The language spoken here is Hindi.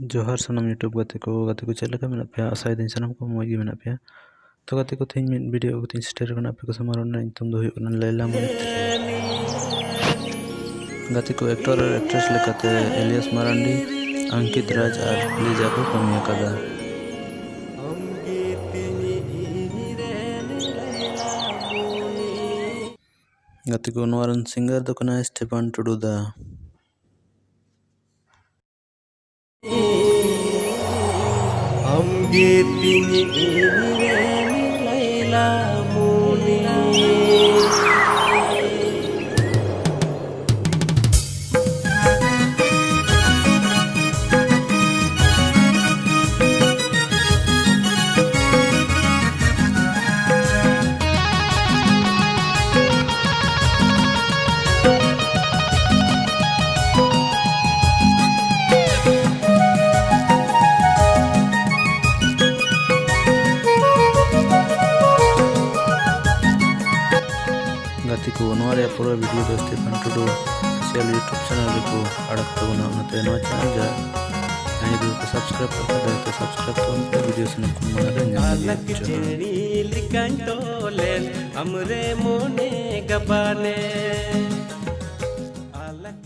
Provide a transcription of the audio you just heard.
जोहार सनम यूट्यूब गाते को चल लगा मेना पे आशा दिन सनम को मौज मेना पे तो गाते को थी वीडियो को तीन स्टेर करना पे को समारोह ना तुम दो लैलामुनी गाते को एक्टर और एक्ट्रेस लेकाते एलियास मारांडी अंकित राज और लीजा को कमिया कदा गाते को नवारन सिंगर दो कना स्टेफान टुडू दा गाती को पूरा वीडियो दो Stefan Tudu official YouTube channel को अड़क तबना उनते नवा चैनल जा आई दो को सब्सक्राइब कर दे तो सब्सक्राइब तो उनके वीडियो से को मना अलग चेरी लिकंटोलेन हमरे मोने गबाने अलग